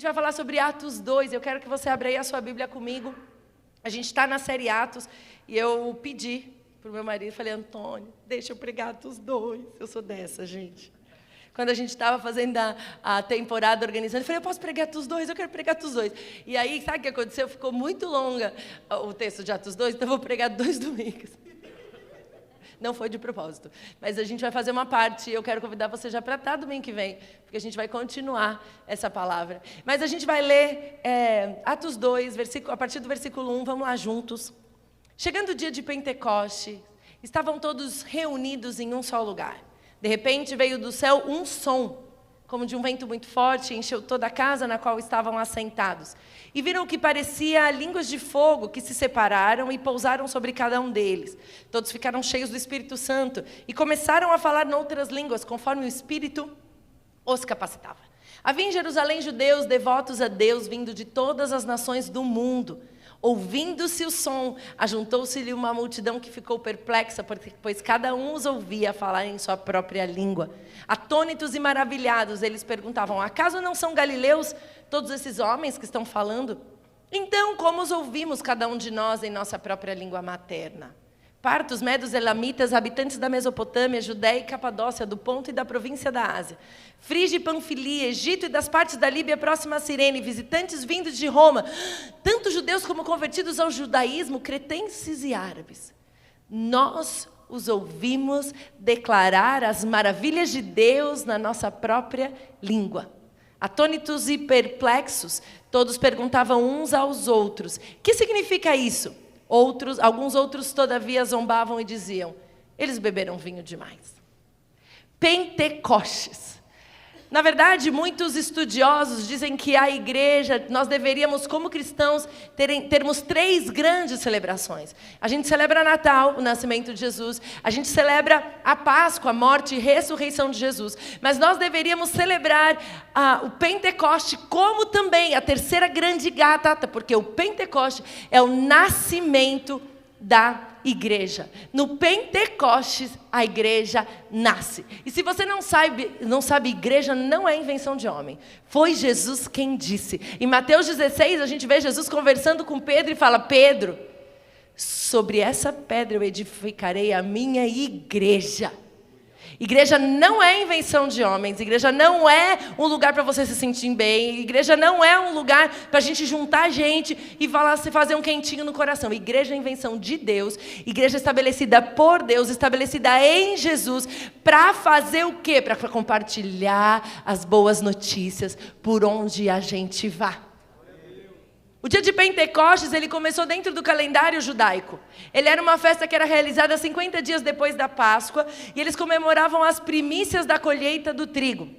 gente vai falar sobre Atos 2. Eu quero que você abra aí a sua Bíblia comigo. A gente está na série Atos e eu pedi para o meu marido, falei, Antônio, deixa eu pregar Atos 2. Eu sou dessa, gente. Quando a gente estava fazendo a temporada organizando, eu falei, eu posso pregar Atos 2? Eu quero pregar Atos 2. E aí, sabe o que aconteceu? Ficou muito longa o texto de Atos 2, então eu vou pregar 2 domingos. Não foi de propósito. Mas a gente vai fazer uma parte, e eu quero convidar você já para estar domingo que vem, porque a gente vai continuar essa palavra. Mas a gente vai ler Atos 2, a partir do versículo 1, vamos lá juntos. Chegando o dia de Pentecoste, estavam todos reunidos em um só lugar. De repente veio do céu um som, como de um vento muito forte, encheu toda a casa na qual estavam assentados. E viram o que parecia línguas de fogo que se separaram e pousaram sobre cada um deles. Todos ficaram cheios do Espírito Santo e começaram a falar noutras línguas, conforme o Espírito os capacitava. Havia em Jerusalém judeus devotos a Deus, vindo de todas as nações do mundo. Ouvindo-se o som, ajuntou-se-lhe uma multidão que ficou perplexa, pois cada um os ouvia falar em sua própria língua. Atônitos e maravilhados, eles perguntavam, acaso não são galileus todos esses homens que estão falando? Então, como os ouvimos cada um de nós em nossa própria língua materna? Partos, medos, elamitas, habitantes da Mesopotâmia, Judéia e Capadócia, do Ponto e da província da Ásia, Frígia e Panfilia, Egito e das partes da Líbia próxima a Cirene, visitantes vindos de Roma, tanto judeus como convertidos ao judaísmo, cretenses e árabes. Nós os ouvimos declarar as maravilhas de Deus na nossa própria língua. Atônitos e perplexos, todos perguntavam uns aos outros, que significa isso? Alguns outros, todavia, zombavam e diziam, eles beberam vinho demais. Pentecostes. Na verdade, muitos estudiosos dizem que a igreja, nós deveríamos, como cristãos, termos 3 grandes celebrações. A gente celebra Natal, o nascimento de Jesus. A gente celebra a Páscoa, a morte e ressurreição de Jesus. Mas nós deveríamos celebrar o Pentecoste, como também a terceira grande data, porque o Pentecoste é o nascimento da igreja. No Pentecostes, a igreja nasce. E se você não sabe, igreja não é invenção de homem. Foi Jesus quem disse. Em Mateus 16, a gente vê Jesus conversando com Pedro e fala, Pedro, sobre essa pedra eu edificarei a minha igreja. Igreja não é invenção de homens, igreja não é um lugar para você se sentir bem, igreja não é um lugar para a gente juntar gente e fazer um quentinho no coração. Igreja é invenção de Deus, igreja estabelecida por Deus, estabelecida em Jesus, para fazer o quê? Para compartilhar as boas notícias por onde a gente vá. O dia de Pentecostes, ele começou dentro do calendário judaico. Ele era uma festa que era realizada 50 dias depois da Páscoa, e eles comemoravam as primícias da colheita do trigo.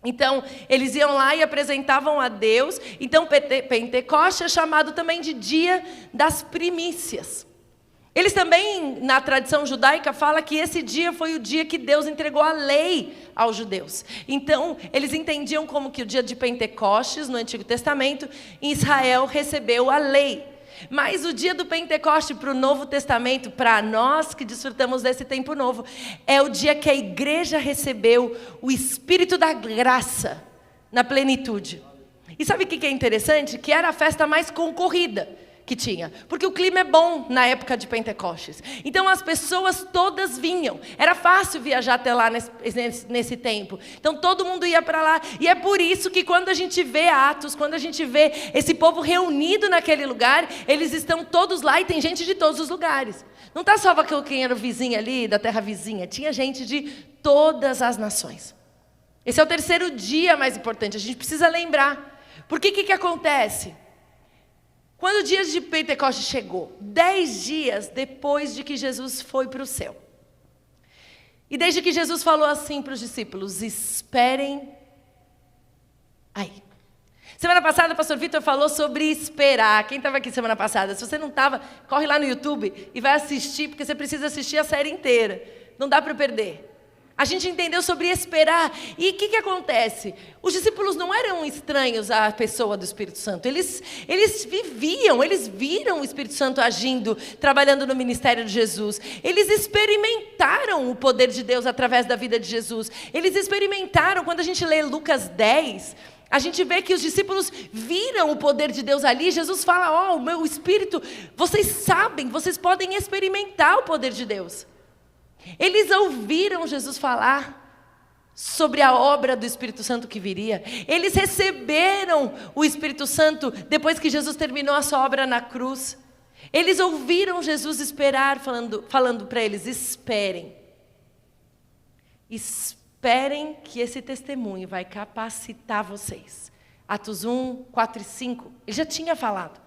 Então, eles iam lá e apresentavam a Deus. Então, Pentecoste é chamado também de dia das primícias. Eles também, na tradição judaica, falam que esse dia foi o dia que Deus entregou a lei aos judeus. Então, eles entendiam como que o dia de Pentecostes, no Antigo Testamento, Israel recebeu a lei. Mas o dia do Pentecoste para o Novo Testamento, para nós que desfrutamos desse tempo novo, é o dia que a igreja recebeu o Espírito da graça na plenitude. E sabe o que é interessante? Que era a festa mais concorrida que tinha, porque o clima é bom na época de Pentecostes. Então as pessoas todas vinham, era fácil viajar até lá nesse tempo. Então todo mundo ia para lá, e é por isso que quando a gente vê Atos, quando a gente vê esse povo reunido naquele lugar, eles estão todos lá e tem gente de todos os lugares. Não está só quem era o vizinho ali, da terra vizinha, tinha gente de todas as nações. Esse é o terceiro dia mais importante, a gente precisa lembrar. Porque o que acontece? Quando o dia de Pentecostes chegou, 10 dias depois de que Jesus foi para o céu. E desde que Jesus falou assim para os discípulos, esperem aí. Semana passada o pastor Vitor falou sobre esperar. Quem estava aqui semana passada? Se você não estava, corre lá no YouTube e vai assistir, porque você precisa assistir a série inteira. Não dá para perder. A gente entendeu sobre esperar. E o que acontece? Os discípulos não eram estranhos à pessoa do Espírito Santo. Eles viram o Espírito Santo agindo, trabalhando no ministério de Jesus. Eles experimentaram o poder de Deus através da vida de Jesus. Eles experimentaram, quando a gente lê Lucas 10, A gente vê que os discípulos viram o poder de Deus ali. Jesus fala, o meu Espírito, vocês sabem, vocês podem experimentar o poder de Deus. Eles ouviram Jesus falar sobre a obra do Espírito Santo que viria. Eles receberam o Espírito Santo depois que Jesus terminou a sua obra na cruz. Eles ouviram Jesus esperar, falando para eles, esperem. Esperem que esse testemunho vai capacitar vocês. Atos 1, 4 e 5, ele já tinha falado.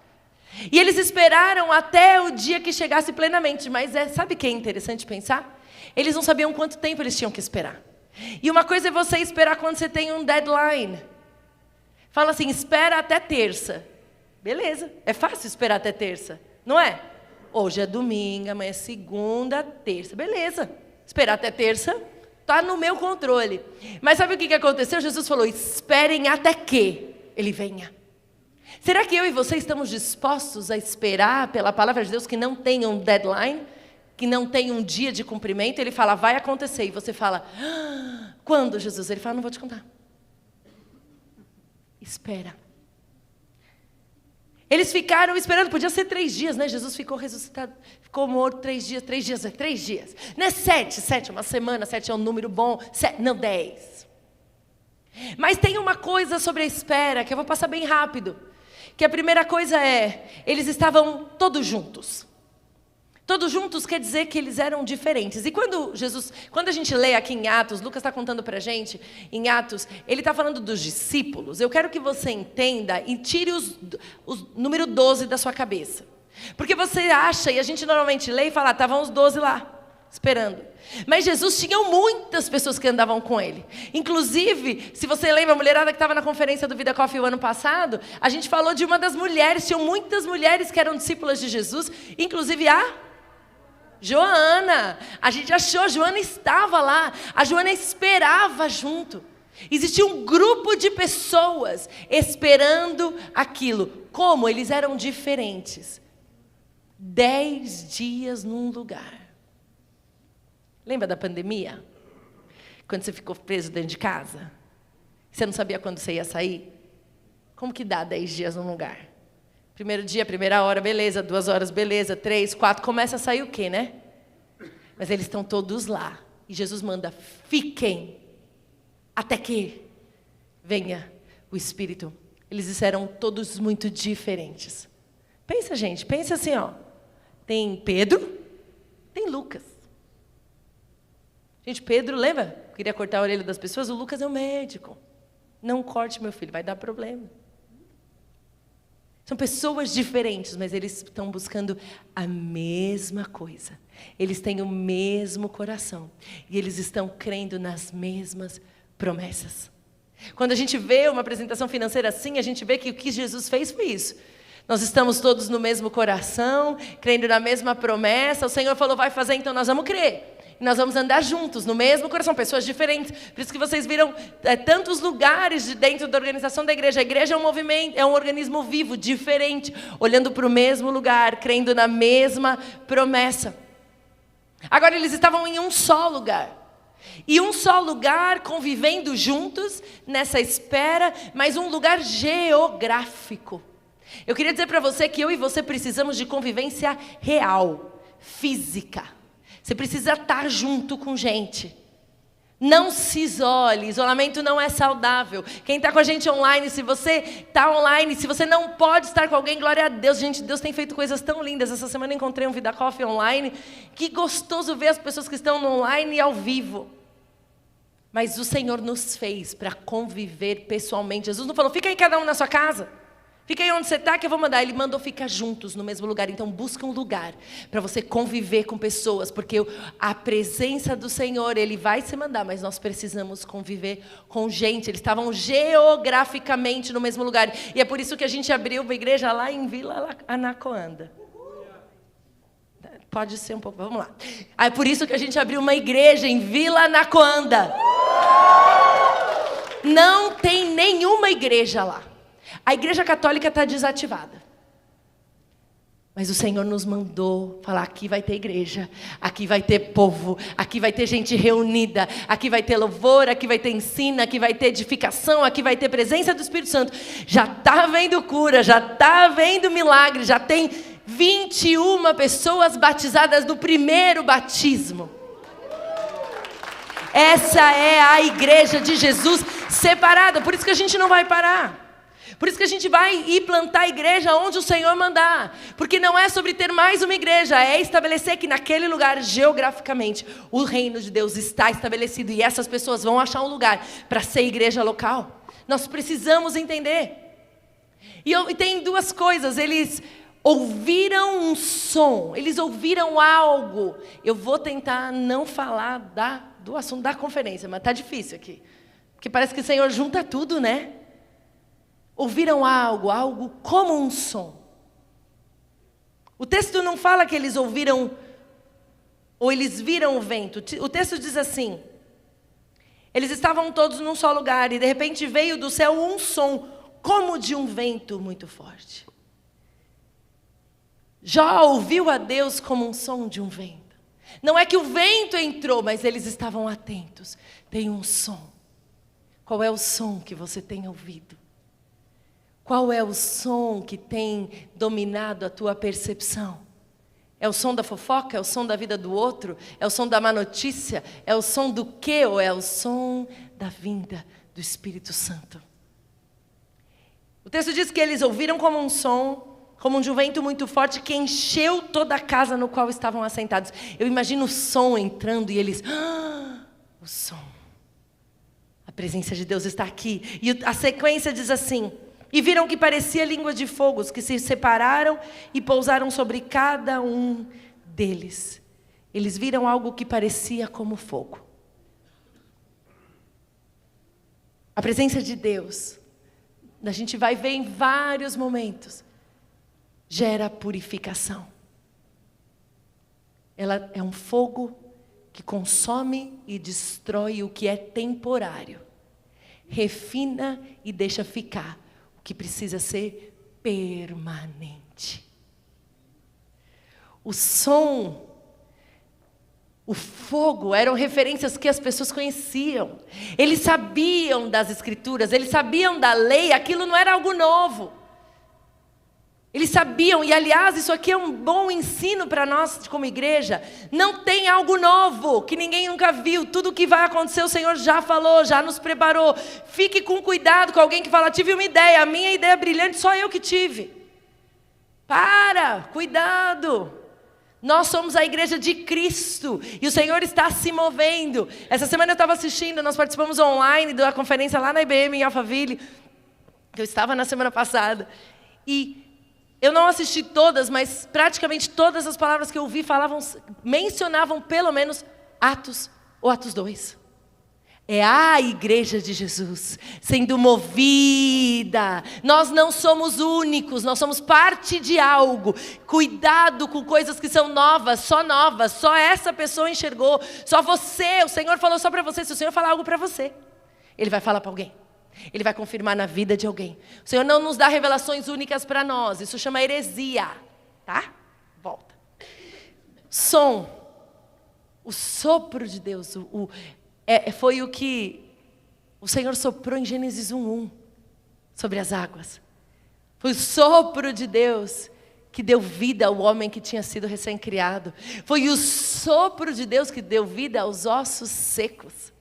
E eles esperaram até o dia que chegasse plenamente. Mas sabe o que é interessante pensar? Eles não sabiam quanto tempo eles tinham que esperar. E uma coisa é você esperar quando você tem um deadline. Fala assim, espera até terça. Beleza, é fácil esperar até terça, não é? Hoje é domingo, amanhã é segunda, terça. Beleza, esperar até terça está no meu controle. Mas sabe o que aconteceu? Jesus falou, esperem até que ele venha. Será que eu e você estamos dispostos a esperar pela palavra de Deus que não tem um deadline? Que não tem um dia de cumprimento? Ele fala, vai acontecer. E você fala, quando, Jesus? Ele fala, não vou te contar. Espera. Eles ficaram esperando, podia ser 3 dias, né? Jesus ficou ressuscitado, ficou morto 3 dias, 3 dias, 3 dias. Não é 7 é uma semana, 7 é um número bom, 10. Mas tem uma coisa sobre a espera, que eu vou passar bem rápido. Que a primeira coisa eles estavam todos juntos. Todos juntos quer dizer que eles eram diferentes. E quando a gente lê aqui em Atos, Lucas está contando para a gente, em Atos, ele está falando dos discípulos. Eu quero que você entenda e tire os número 12 da sua cabeça. Porque você acha, e a gente normalmente lê e fala, estavam os 12 lá, esperando. Mas Jesus tinha muitas pessoas que andavam com ele. Inclusive, se você lembra, a mulherada que estava na conferência do Vida Coffee o ano passado, a gente falou de uma das mulheres, tinham muitas mulheres que eram discípulas de Jesus, inclusive a Joana. A gente achou, a Joana estava lá, a Joana esperava junto. Existia um grupo de pessoas esperando aquilo. Como? Eles eram diferentes. 10 dias num lugar. Lembra da pandemia? Quando você ficou preso dentro de casa? Você não sabia quando você ia sair? Como que dá 10 dias num lugar? Primeiro dia, primeira hora, beleza. 2 horas, beleza. 3, 4, começa a sair o quê, né? Mas eles estão todos lá. E Jesus manda, fiquem, até que venha o Espírito. Eles eram todos muito diferentes. Pensa, gente, pensa assim, Tem Pedro, tem Lucas. Gente, Pedro, lembra? Queria cortar a orelha das pessoas. O Lucas é um médico. Não corte, meu filho, vai dar problema. São pessoas diferentes, mas eles estão buscando a mesma coisa. Eles têm o mesmo coração. E eles estão crendo nas mesmas promessas. Quando a gente vê uma apresentação financeira assim, a gente vê que o que Jesus fez foi isso. Nós estamos todos no mesmo coração, crendo na mesma promessa. O Senhor falou, vai fazer, então nós vamos crer. E nós vamos andar juntos, no mesmo coração, pessoas diferentes. Por isso que vocês viram tantos lugares dentro da organização da igreja. A igreja é um movimento, é um organismo vivo, diferente, olhando para o mesmo lugar, crendo na mesma promessa. Agora eles estavam em um só lugar. E um só lugar, convivendo juntos, nessa espera, mas um lugar geográfico. Eu queria dizer para você que eu e você precisamos de convivência real, física. Você precisa estar junto com gente. Não se isole, isolamento não é saudável. Quem está com a gente online, se você está online, se você não pode estar com alguém, glória a Deus. Gente, Deus tem feito coisas tão lindas. Essa semana eu encontrei um Vida Coffee online. Que gostoso ver as pessoas que estão no online e ao vivo. Mas o Senhor nos fez para conviver pessoalmente. Jesus não falou, fica aí cada um na sua casa. Fica aí onde você está que eu vou mandar. Ele mandou ficar juntos no mesmo lugar. Então busca um lugar para você conviver com pessoas. Porque a presença do Senhor, Ele vai se mandar. Mas nós precisamos conviver com gente. Eles estavam geograficamente no mesmo lugar. E é por isso que a gente abriu uma igreja lá em Vila Anacoanda. Pode ser um pouco, vamos lá. É por isso que a gente abriu uma igreja em Vila Anacoanda. Não tem nenhuma igreja lá. A igreja católica está desativada. Mas o Senhor nos mandou falar: aqui vai ter igreja, aqui vai ter povo, aqui vai ter gente reunida, aqui vai ter louvor, aqui vai ter ensino, aqui vai ter edificação, aqui vai ter presença do Espírito Santo. Já está havendo cura, já está havendo milagre, já tem 21 pessoas batizadas do primeiro batismo. Essa é a igreja de Jesus separada, por isso que a gente não vai parar. Por isso que a gente vai ir plantar a igreja onde o Senhor mandar. Porque não é sobre ter mais uma igreja, é estabelecer que naquele lugar, geograficamente, o reino de Deus está estabelecido. E essas pessoas vão achar um lugar para ser igreja local. Nós precisamos entender. E tem duas coisas. Eles ouviram um som, eles ouviram algo. Eu vou tentar não falar do assunto da conferência, mas está difícil aqui. Porque parece que o Senhor junta tudo, né? Ouviram algo como um som. O texto não fala que eles ouviram ou eles viram o vento. O texto diz assim: eles estavam todos num só lugar e de repente veio do céu um som como de um vento muito forte. Jó ouviu a Deus como um som de um vento. Não é que o vento entrou, mas eles estavam atentos. Tem um som. Qual é o som que você tem ouvido? Qual é o som que tem dominado a tua percepção? É o som da fofoca? É o som da vida do outro? É o som da má notícia? É o som do quê? Ou é o som da vinda do Espírito Santo? O texto diz que eles ouviram como um som, como de um vento muito forte que encheu toda a casa no qual estavam assentados. Eu imagino o som entrando e eles... o som. A presença de Deus está aqui. E a sequência diz assim: e viram que parecia língua de fogo, que se separaram e pousaram sobre cada um deles. Eles viram algo que parecia como fogo. A presença de Deus, a gente vai ver em vários momentos, gera purificação. Ela é um fogo que consome e destrói o que é temporário. Refina e deixa ficar que precisa ser permanente. O som, o fogo eram referências que as pessoas conheciam. Eles sabiam das escrituras, eles sabiam da lei, aquilo não era algo novo. Eles sabiam, e aliás, isso aqui é um bom ensino para nós como igreja. Não tem algo novo que ninguém nunca viu. Tudo o que vai acontecer o Senhor já falou, já nos preparou. Fique com cuidado com alguém que fala: tive uma ideia, a minha ideia brilhante só eu que tive. Cuidado. Nós somos a igreja de Cristo e o Senhor está se movendo. Essa semana eu estava assistindo, nós participamos online da conferência lá na IBM, em Alphaville. Eu estava na semana passada. E eu não assisti todas, mas praticamente todas as palavras que eu ouvi mencionavam pelo menos Atos ou Atos 2. É a igreja de Jesus sendo movida. Nós não somos únicos, nós somos parte de algo. Cuidado com coisas que são novas, só essa pessoa enxergou, só você, o Senhor falou só para você. Se o Senhor falar algo para você, Ele vai falar para alguém. Ele vai confirmar na vida de alguém. O Senhor não nos dá revelações únicas para nós. Isso chama heresia. Tá? Volta. Som. O sopro de Deus. Foi o que o Senhor soprou em Gênesis 1:1. Sobre as águas. Foi o sopro de Deus que deu vida ao homem que tinha sido recém-criado. Foi o sopro de Deus que deu vida aos ossos secos.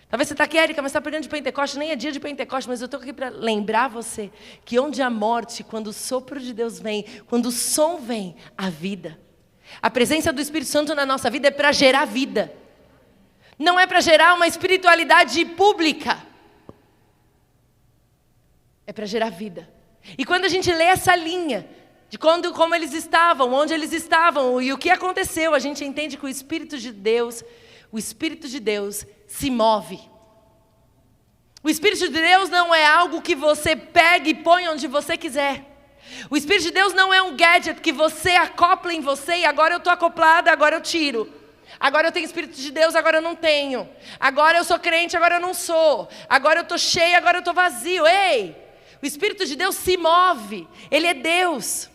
Talvez você está aqui, Érica, mas está pregando de Pentecoste, nem é dia de Pentecoste, mas eu estou aqui para lembrar você que onde há morte, quando o sopro de Deus vem, quando o som vem, há vida. A presença do Espírito Santo na nossa vida é para gerar vida. Não é para gerar uma espiritualidade pública. É para gerar vida. E quando a gente lê essa linha, de como eles estavam, onde eles estavam e o que aconteceu, a gente entende que o Espírito de Deus se move. O Espírito de Deus não é algo que você pega e põe onde você quiser. O Espírito de Deus não é um gadget que você acopla em você e agora eu estou acoplada, agora eu tiro. Agora eu tenho Espírito de Deus, agora eu não tenho. Agora eu sou crente, agora eu não sou. Agora eu estou cheio, agora eu estou vazio. Ei! O Espírito de Deus se move. Ele é Deus.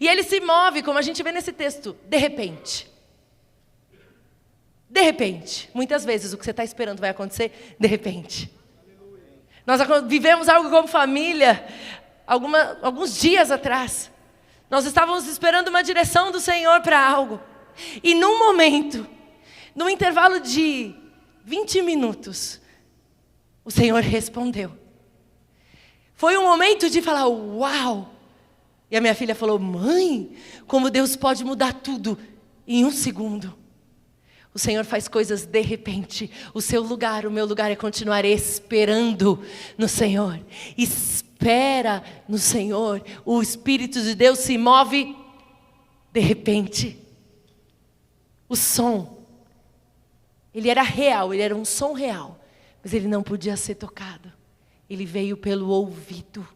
E ele se move, como a gente vê nesse texto, de repente. De repente. Muitas vezes o que você está esperando vai acontecer de repente. Nós vivemos algo como família alguns dias atrás. Nós estávamos esperando uma direção do Senhor para algo. E num momento, num intervalo de 20 minutos, o Senhor respondeu. Foi um momento de falar, uau! E a minha filha falou, mãe, como Deus pode mudar tudo em um segundo. O Senhor faz coisas de repente. O seu lugar, o meu lugar é continuar esperando no Senhor. Espera no Senhor. O Espírito de Deus se move de repente. O som, ele era real, ele era um som real. Mas ele não podia ser tocado. Ele veio pelo ouvido.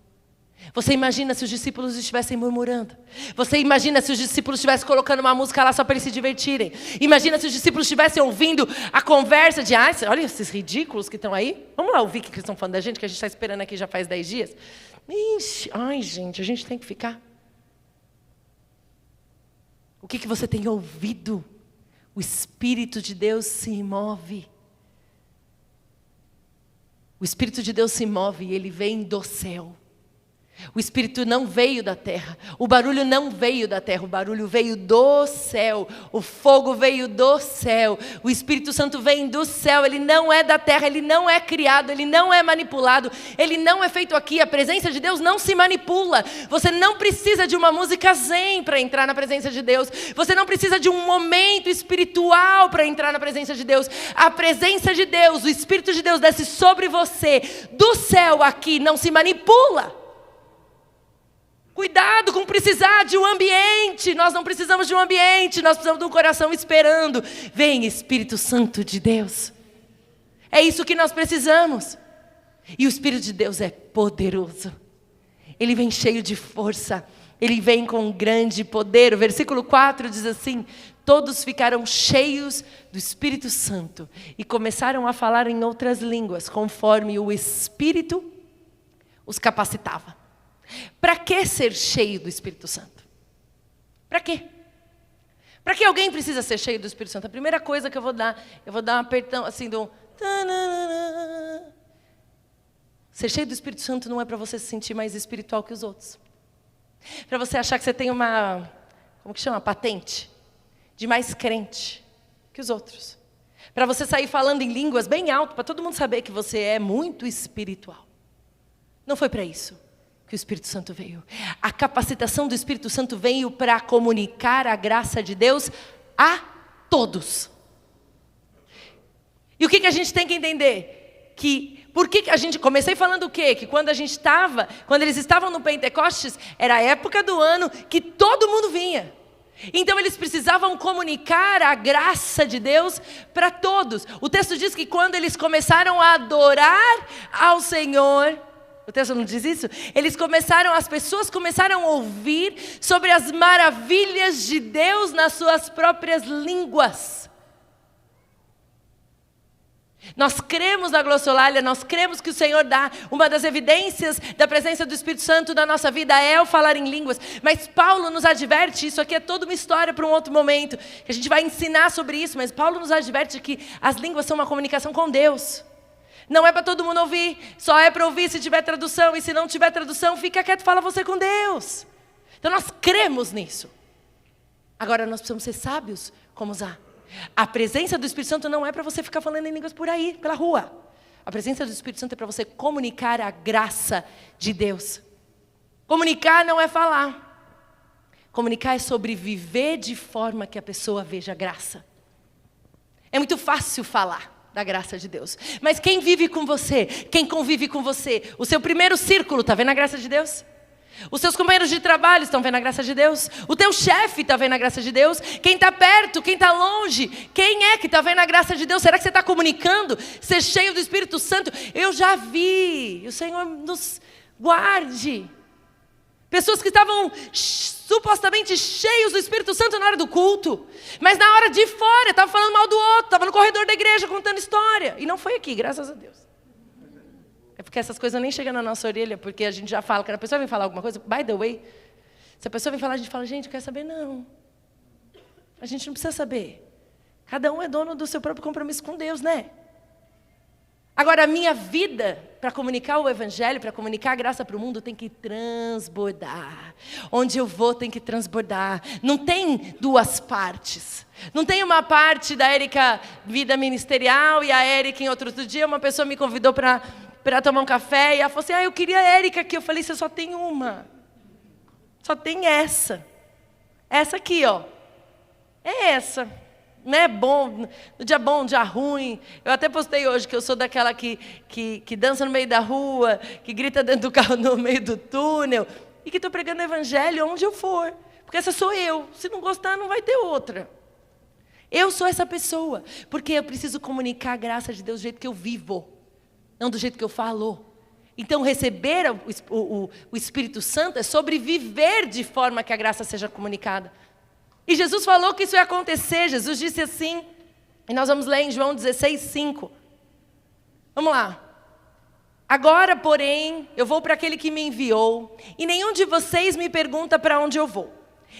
Você imagina se os discípulos estivessem murmurando? Você imagina se os discípulos estivessem colocando uma música lá só para eles se divertirem? Imagina se os discípulos estivessem ouvindo a conversa de olha esses ridículos que estão aí. Vamos lá ouvir o que eles estão falando da gente, que a gente está esperando aqui já faz 10 dias. Ixi, ai gente, a gente tem que ficar. O que você tem ouvido? O Espírito de Deus se move. O Espírito de Deus se move e ele vem do céu. O Espírito não veio da terra. O barulho não veio da terra. O barulho veio do céu. O fogo veio do céu. O Espírito Santo vem do céu. Ele não é da terra. Ele não é criado. Ele não é manipulado. Ele não é feito aqui. A presença de Deus não se manipula. Você não precisa de uma música zen para entrar na presença de Deus. Você não precisa de um momento espiritual para entrar na presença de Deus. A presença de Deus, o Espírito de Deus desce sobre você. Do céu aqui não se manipula. Cuidado com precisar de um ambiente. Nós não precisamos de um ambiente. Nós precisamos de um coração esperando. Vem, Espírito Santo de Deus. É isso que nós precisamos. E o Espírito de Deus é poderoso. Ele vem cheio de força. Ele vem com grande poder. O versículo 4 diz assim: todos ficaram cheios do Espírito Santo e começaram a falar em outras línguas, conforme o Espírito os capacitava. Para que ser cheio do Espírito Santo? Para quê? Para que alguém precisa ser cheio do Espírito Santo? A primeira coisa que eu vou dar um apertão assim do... Ser cheio do Espírito Santo não é para você se sentir mais espiritual que os outros. Para você achar que você tem uma, como que chama? Patente de mais crente que os outros. Para você sair falando em línguas bem alto, para todo mundo saber que você é muito espiritual. Não foi para isso que o Espírito Santo veio. A capacitação do Espírito Santo veio para comunicar a graça de Deus a todos. E o que a gente tem que entender? Por que a gente... Comecei falando o quê? Que quando eles estavam no Pentecostes, era a época do ano que todo mundo vinha. Então eles precisavam comunicar a graça de Deus para todos. O texto diz que quando eles começaram a adorar ao Senhor... O texto não diz isso? As pessoas começaram a ouvir sobre as maravilhas de Deus nas suas próprias línguas. Nós cremos na glossolalia, nós cremos que o Senhor dá. Uma das evidências da presença do Espírito Santo na nossa vida é o falar em línguas. Mas Paulo nos adverte, isso aqui é toda uma história para um outro momento, que a gente vai ensinar sobre isso, mas Paulo nos adverte que as línguas são uma comunicação com Deus. Não é para todo mundo ouvir, só é para ouvir se tiver tradução, e se não tiver tradução, fica quieto, fala você com Deus. Então nós cremos nisso. Agora nós precisamos ser sábios como usar. A presença do Espírito Santo não é para você ficar falando em línguas por aí, pela rua. A presença do Espírito Santo é para você comunicar a graça de Deus. Comunicar não é falar. Comunicar é sobre viver de forma que a pessoa veja graça. É muito fácil falar da graça de Deus. Mas quem vive com você, quem convive com você, o seu primeiro círculo, está vendo a graça de Deus? Os seus companheiros de trabalho estão vendo a graça de Deus? O teu chefe está vendo a graça de Deus? Quem está perto, quem está longe, quem é que está vendo a graça de Deus? Será que você está comunicando? Ser cheio do Espírito Santo? Eu já vi, o Senhor nos guarde. Pessoas que estavam supostamente cheios do Espírito Santo na hora do culto, mas na hora de fora, estavam falando mal do outro, estavam no corredor da igreja contando história. E não foi aqui, graças a Deus. É porque essas coisas nem chegam na nossa orelha, porque a gente já fala, quando a pessoa vem falar alguma coisa, by the way, Se a pessoa vem falar, a gente fala, gente, quer saber? Não. A gente não precisa saber. Cada um é dono do seu próprio compromisso com Deus, né? Agora, a minha vida, para comunicar o Evangelho, para comunicar a graça para o mundo, tem que transbordar. Onde eu vou, tem que transbordar. Não tem duas partes. Não tem uma parte da Érica vida ministerial e a Érica em outro dia. Uma pessoa me convidou para tomar um café e ela falou assim, eu queria a Érica aqui. Eu falei, você só tem uma. Só tem essa. Essa aqui, ó. É essa. Não é bom, no dia ruim. Eu até postei hoje que eu sou daquela que dança no meio da rua, que grita dentro do carro no meio do túnel, e que estou pregando o Evangelho onde eu for. Porque essa sou eu. Se não gostar, não vai ter outra. Eu sou essa pessoa. Porque eu preciso comunicar a graça de Deus do jeito que eu vivo, não do jeito que eu falo. Então, receber o Espírito Santo é sobre viver de forma que a graça seja comunicada. E Jesus falou que isso ia acontecer. Jesus disse assim, e nós vamos ler em João 16:5. Vamos lá. Agora, porém, eu vou para aquele que me enviou, e nenhum de vocês me pergunta para onde eu vou.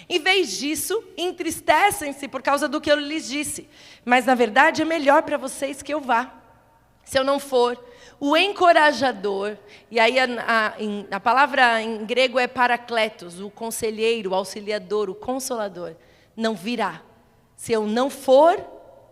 Em vez disso, entristecem-se por causa do que eu lhes disse. Mas, na verdade, é melhor para vocês que eu vá. Se eu não for, o encorajador, e aí a palavra em grego é parakletos, o conselheiro, o auxiliador, o consolador, não virá. Se eu não for,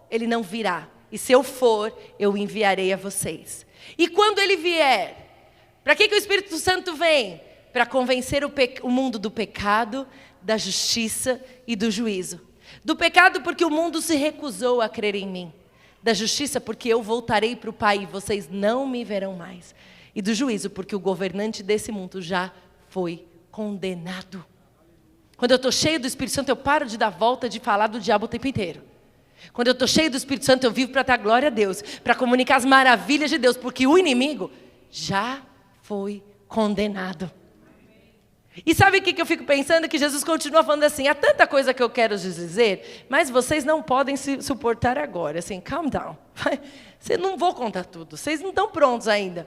ele não virá. E se eu for, eu enviarei a vocês. E quando ele vier, para que o Espírito Santo vem? Para convencer o mundo do pecado, da justiça e do juízo. Do pecado porque o mundo se recusou a crer em mim. Da justiça porque eu voltarei para o Pai e vocês não me verão mais. E do juízo porque o governante desse mundo já foi condenado. Quando eu estou cheio do Espírito Santo, eu paro de dar volta de falar do diabo o tempo inteiro. Quando eu estou cheio do Espírito Santo, eu vivo para dar glória a Deus, para comunicar as maravilhas de Deus, porque o inimigo já foi condenado. E sabe o que eu fico pensando? Que Jesus continua falando assim, há tanta coisa que eu quero lhes dizer, mas vocês não podem se suportar agora. Assim, calm down. Vocês não vou contar tudo, vocês não estão prontos ainda.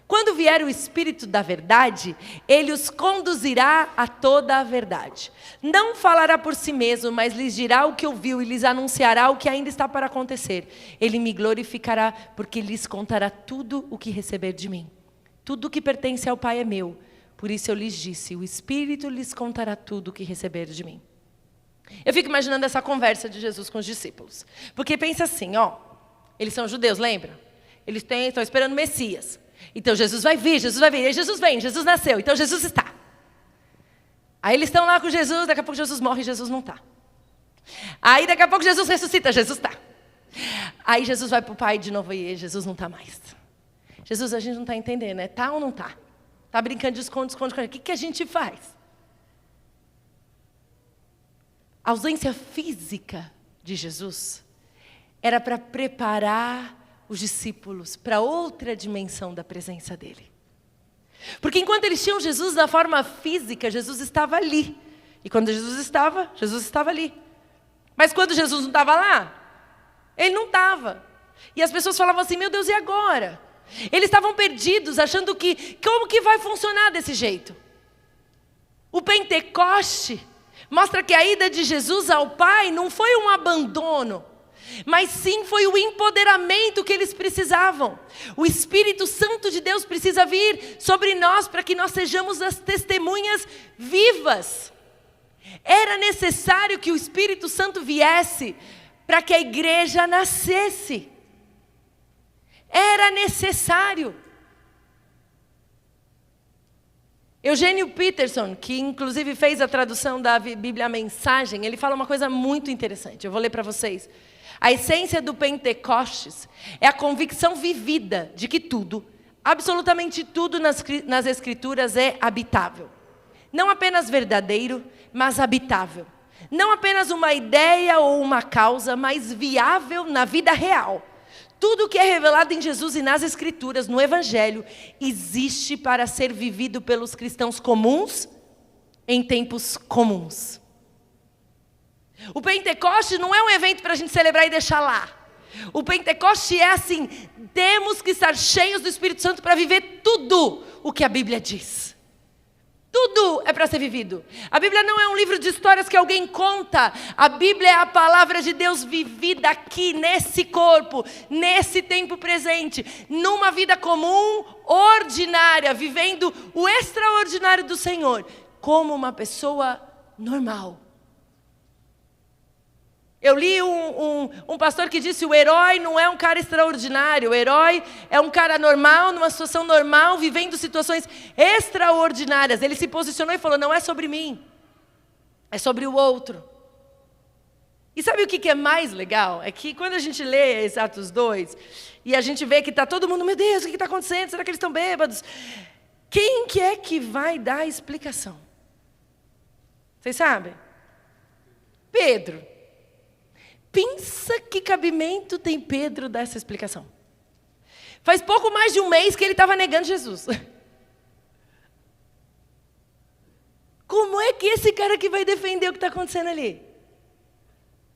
Quando vier o Espírito da verdade, ele os conduzirá a toda a verdade. Não falará por si mesmo, mas lhes dirá o que ouviu e lhes anunciará o que ainda está para acontecer. Ele me glorificará, porque lhes contará tudo o que receber de mim. Tudo o que pertence ao Pai é meu. Por isso eu lhes disse, o Espírito lhes contará tudo o que receber de mim. Eu fico imaginando essa conversa de Jesus com os discípulos. Porque pensa assim, eles são judeus, lembra? Eles estão esperando o Messias. Então Jesus vai vir, aí Jesus vem, Jesus nasceu, então Jesus está. Aí eles estão lá com Jesus, daqui a pouco Jesus morre e Jesus não está. Aí daqui a pouco Jesus ressuscita, Jesus está. Aí Jesus vai para o Pai de novo e Jesus não está mais. Jesus, a gente não está entendendo, né? Tá ou não está? Está brincando de esconde. O que a gente faz? A ausência física de Jesus era para preparar os discípulos para outra dimensão da presença dele. Porque enquanto eles tinham Jesus na forma física, Jesus estava ali. E quando Jesus estava ali. Mas quando Jesus não estava lá, ele não estava. E as pessoas falavam assim, meu Deus, e agora? Eles estavam perdidos, achando como que vai funcionar desse jeito? O Pentecoste mostra que a ida de Jesus ao Pai não foi um abandono, mas sim foi o empoderamento que eles precisavam. O Espírito Santo de Deus precisa vir sobre nós para que nós sejamos as testemunhas vivas. Era necessário que o Espírito Santo viesse para que a igreja nascesse. Era necessário. Eugênio Peterson, que inclusive fez a tradução da Bíblia Mensagem, ele fala uma coisa muito interessante. Eu vou ler para vocês. A essência do Pentecostes é a convicção vivida de que tudo, absolutamente tudo nas Escrituras é habitável. Não apenas verdadeiro, mas habitável. Não apenas uma ideia ou uma causa, mas viável na vida real. Tudo que é revelado em Jesus e nas Escrituras, no Evangelho, existe para ser vivido pelos cristãos comuns em tempos comuns. O Pentecoste não é um evento para a gente celebrar e deixar lá. O Pentecoste é assim, temos que estar cheios do Espírito Santo para viver tudo o que a Bíblia diz. Tudo é para ser vivido. A Bíblia não é um livro de histórias que alguém conta. A Bíblia é a palavra de Deus vivida aqui, nesse corpo, nesse tempo presente, numa vida comum, ordinária, vivendo o extraordinário do Senhor, como uma pessoa normal. Eu li um pastor que disse: o herói não é um cara extraordinário, o herói é um cara normal, numa situação normal, vivendo situações extraordinárias. Ele se posicionou e falou: não é sobre mim, é sobre o outro. E sabe o que é mais legal? É que quando a gente lê esse Atos 2, e a gente vê que está todo mundo: meu Deus, o que está acontecendo? Será que eles estão bêbados? Quem que é que vai dar a explicação? Vocês sabem? Pedro. Pensa que cabimento tem Pedro dar essa explicação. Faz pouco mais de um mês que ele estava negando Jesus. Como é que esse cara que vai defender o que está acontecendo ali?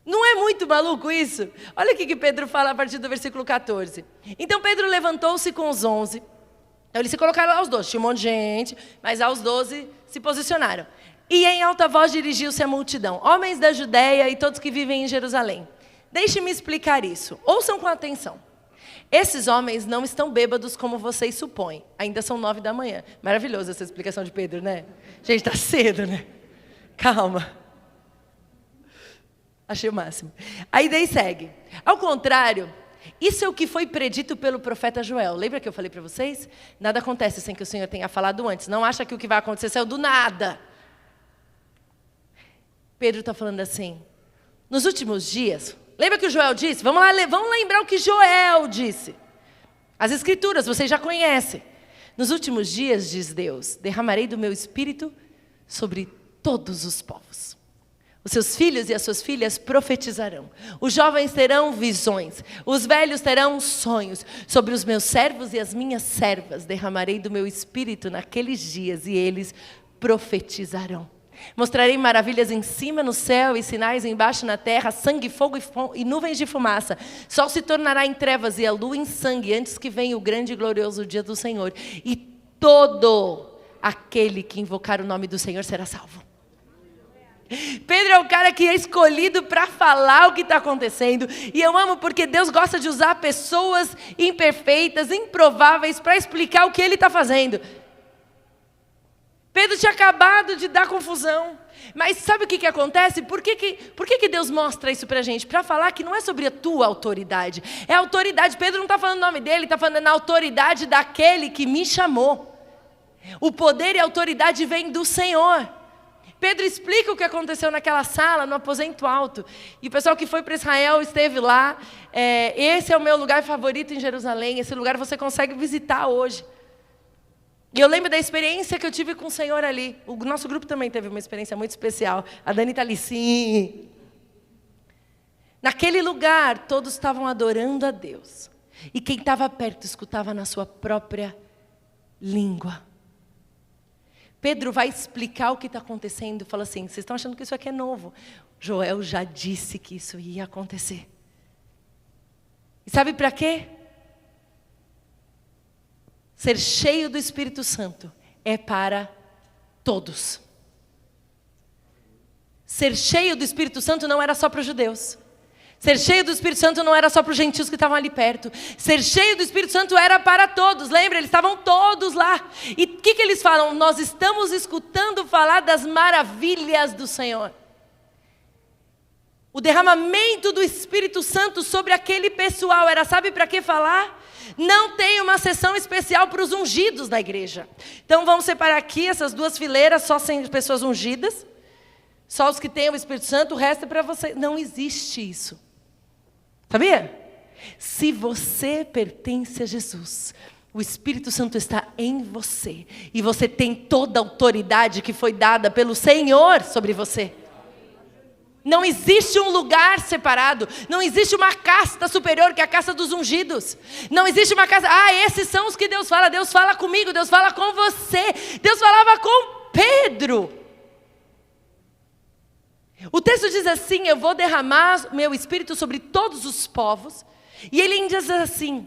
Não é muito maluco isso? Olha o que Pedro fala a partir do versículo 14. Então Pedro levantou-se com os 11. Então eles se colocaram lá os 12. Tinha um monte de gente, mas lá os 12 se posicionaram. E em alta voz dirigiu-se à multidão: homens da Judeia e todos que vivem em Jerusalém, deixe-me explicar isso. Ouçam com atenção. Esses homens não estão bêbados como vocês supõem. Ainda são 9 da manhã. Maravilhosa essa explicação de Pedro, né? Gente, está cedo, né? Calma. Achei o máximo. Aí daí segue. Ao contrário, isso é o que foi predito pelo profeta Joel. Lembra que eu falei para vocês? Nada acontece sem que o Senhor tenha falado antes. Não acha que o que vai acontecer saiu do nada. Pedro está falando assim: nos últimos dias, lembra que o Joel disse? Vamos lembrar o que Joel disse. As escrituras, vocês já conhecem. Nos últimos dias, diz Deus, derramarei do meu espírito sobre todos os povos. Os seus filhos e as suas filhas profetizarão. Os jovens terão visões. Os velhos terão sonhos. Sobre os meus servos e as minhas servas derramarei do meu espírito naqueles dias e eles profetizarão. Mostrarei maravilhas em cima no céu e sinais embaixo na terra, sangue, fogo e nuvens de fumaça. Sol se tornará em trevas e a lua em sangue, antes que venha o grande e glorioso dia do Senhor. E todo aquele que invocar o nome do Senhor será salvo. Pedro é o cara que é escolhido para falar o que está acontecendo. E eu amo porque Deus gosta de usar pessoas imperfeitas, improváveis, para explicar o que Ele está fazendo. Pedro tinha acabado de dar confusão. Mas sabe o que acontece? Por que Deus mostra isso para a gente? Para falar que não é sobre a tua autoridade. É a autoridade. Pedro não está falando o nome dele, está falando na autoridade daquele que me chamou. O poder e a autoridade vêm do Senhor. Pedro explica o que aconteceu naquela sala, no aposento alto. E o pessoal que foi para Israel esteve lá. Esse é o meu lugar favorito em Jerusalém. Esse lugar você consegue visitar hoje. E eu lembro da experiência que eu tive com o Senhor ali. O nosso grupo também teve uma experiência muito especial. A Dani está ali, sim. Naquele lugar, todos estavam adorando a Deus. E quem estava perto escutava na sua própria língua. Pedro vai explicar o que está acontecendo. Fala assim: vocês estão achando que isso aqui é novo? Joel já disse que isso ia acontecer. E sabe para quê? Ser cheio do Espírito Santo é para todos. Ser cheio do Espírito Santo não era só para os judeus. Ser cheio do Espírito Santo não era só para os gentios que estavam ali perto. Ser cheio do Espírito Santo era para todos. Lembra? Eles estavam todos lá. E o que eles falam? Nós estamos escutando falar das maravilhas do Senhor. O derramamento do Espírito Santo sobre aquele pessoal era, sabe para que falar? Não tem uma sessão especial para os ungidos na igreja. Então vamos separar aqui essas duas fileiras, só 100 pessoas ungidas. Só os que têm o Espírito Santo, o resto é para você. Não existe isso. Sabia? Se você pertence a Jesus, o Espírito Santo está em você. E você tem toda a autoridade que foi dada pelo Senhor sobre você. Não existe um lugar separado. Não existe uma casta superior que é a casta dos ungidos. Não existe uma casta. Esses são os que Deus fala. Deus fala comigo, Deus fala com você. Deus falava com Pedro. O texto diz assim: eu vou derramar meu espírito sobre todos os povos. E ele diz assim: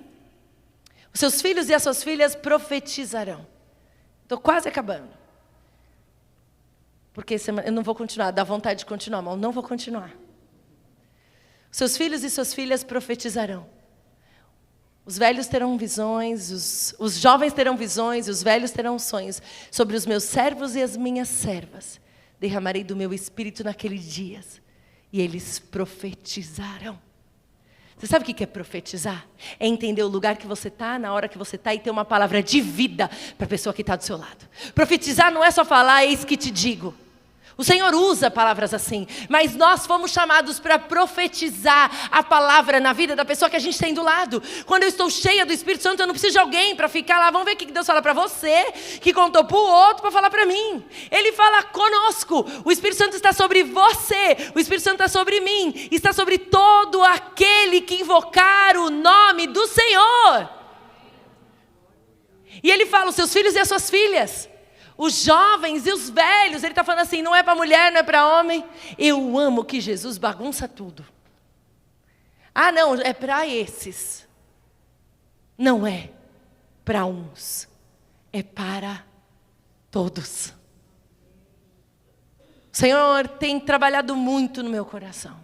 os seus filhos e as suas filhas profetizarão. Estou quase acabando. Estou quase acabando. Porque eu não vou continuar, dá vontade de continuar, mas eu não vou continuar. Seus filhos e suas filhas profetizarão. Os velhos terão visões, os jovens terão visões, e os velhos terão sonhos. Sobre os meus servos e as minhas servas derramarei do meu espírito naqueles dias, e eles profetizarão. Você sabe o que é profetizar? É entender o lugar que você está, na hora que você está, e ter uma palavra de vida para a pessoa que está do seu lado. Profetizar não é só falar, eis que te digo. O Senhor usa palavras assim, mas nós fomos chamados para profetizar a palavra na vida da pessoa que a gente tem do lado. Quando eu estou cheia do Espírito Santo, eu não preciso de alguém para ficar lá. Vamos ver o que Deus fala para você, que contou para o outro, para falar para mim. Ele fala conosco. O Espírito Santo está sobre você, o Espírito Santo está sobre mim, está sobre todo aquele que invocar o nome do Senhor. E Ele fala, os seus filhos e as suas filhas, os jovens e os velhos. Ele está falando assim, não é para mulher, não é para homem. Eu amo que Jesus bagunça tudo. Ah, não, é para esses. Não é para uns, é para todos. O Senhor tem trabalhado muito no meu coração.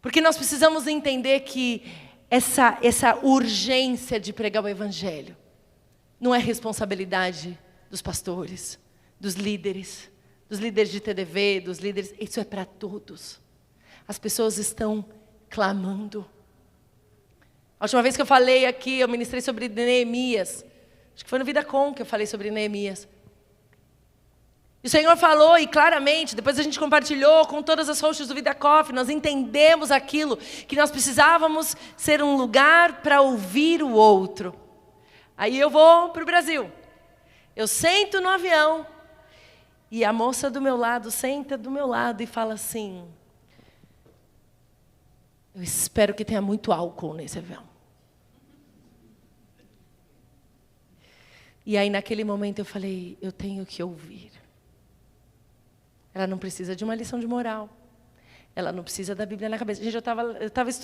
Porque nós precisamos entender que essa urgência de pregar o Evangelho não é responsabilidade dos pastores, dos líderes de TDV, dos líderes. Isso é para todos. As pessoas estão clamando. A última vez que eu falei aqui, eu ministrei sobre Neemias. Acho que foi no Vida Com que eu falei sobre Neemias. E o Senhor falou, e claramente, depois a gente compartilhou com todas as hosts do Vida Coffee, nós entendemos aquilo, que nós precisávamos ser um lugar para ouvir o outro. Aí eu vou para o Brasil. Eu sento no avião e a moça do meu lado senta do meu lado e fala assim, eu espero que tenha muito álcool nesse avião. E aí naquele momento eu falei, eu tenho que ouvir. Ela não precisa de uma lição de moral. Ela não precisa da Bíblia na cabeça. Gente,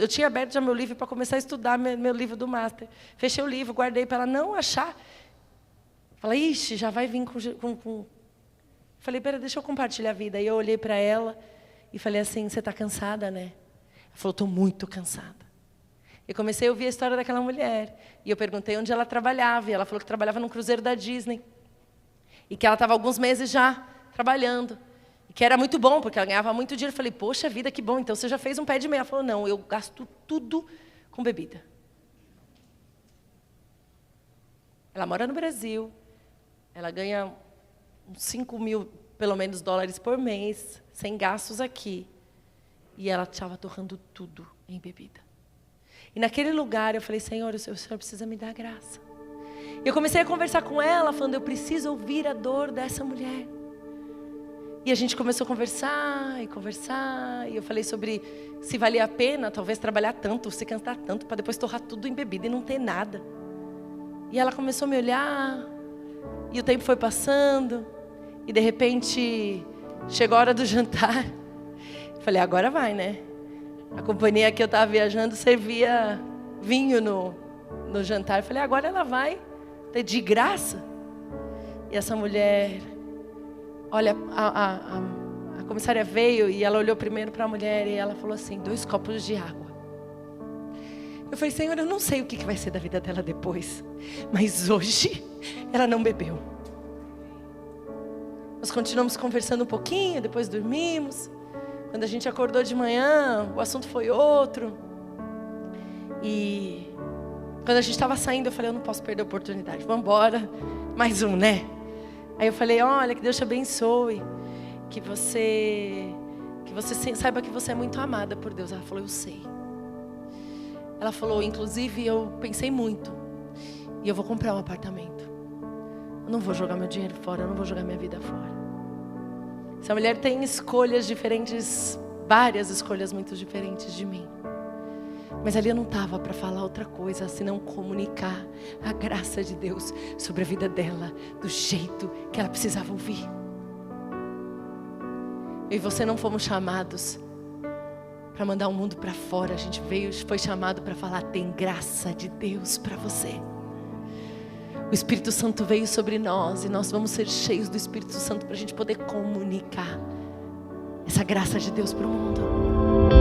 eu tinha aberto já meu livro para começar a estudar meu livro do Master. Fechei o livro, guardei para ela não achar. Falei, ixi, já vai vir com... Falei, pera, deixa eu compartilhar a vida. Aí eu olhei para ela e falei assim, você está cansada, né? Ela falou, estou muito cansada. Eu comecei a ouvir a história daquela mulher. E eu perguntei onde ela trabalhava. E ela falou que trabalhava num cruzeiro da Disney. E que ela estava há alguns meses já trabalhando. E que era muito bom, porque ela ganhava muito dinheiro. Eu falei, poxa vida, que bom, então você já fez um pé de meia. Ela falou, não, eu gasto tudo com bebida. Ela mora no Brasil, ela ganha uns 5 mil, pelo menos, dólares por mês, sem gastos aqui. E ela estava torrando tudo em bebida. E naquele lugar eu falei, Senhor, o Senhor precisa me dar graça. E eu comecei a conversar com ela, falando, eu preciso ouvir a dor dessa mulher. E a gente começou a conversar, e eu falei sobre se valia a pena, talvez, trabalhar tanto, se cansar tanto, para depois torrar tudo em bebida e não ter nada. E ela começou a me olhar, e o tempo foi passando, e de repente, chegou a hora do jantar. Eu falei, agora vai, né? A companhia que eu estava viajando servia vinho no jantar. Eu falei, agora ela vai, de graça. E essa mulher... Olha, a comissária veio e ela olhou primeiro para a mulher e ela falou assim, 2 copos de água. Eu falei, Senhor, eu não sei o que vai ser da vida dela depois, mas hoje ela não bebeu. Nós continuamos conversando um pouquinho, depois dormimos. Quando a gente acordou de manhã, o assunto foi outro. E quando a gente estava saindo, eu falei, eu não posso perder a oportunidade, vamos embora, mais um, né? Aí eu falei, olha, que Deus te abençoe, que você saiba que você é muito amada por Deus. Ela falou, eu sei. Ela falou, inclusive, eu pensei muito, e eu vou comprar um apartamento. Eu não vou jogar meu dinheiro fora, eu não vou jogar minha vida fora. Essa mulher tem escolhas diferentes, várias escolhas muito diferentes de mim. Mas ali eu não estava para falar outra coisa, senão comunicar a graça de Deus sobre a vida dela, do jeito que ela precisava ouvir. Eu e você não fomos chamados para mandar o mundo para fora. A gente foi chamado para falar, tem graça de Deus para você. O Espírito Santo veio sobre nós e nós vamos ser cheios do Espírito Santo para a gente poder comunicar essa graça de Deus para o mundo.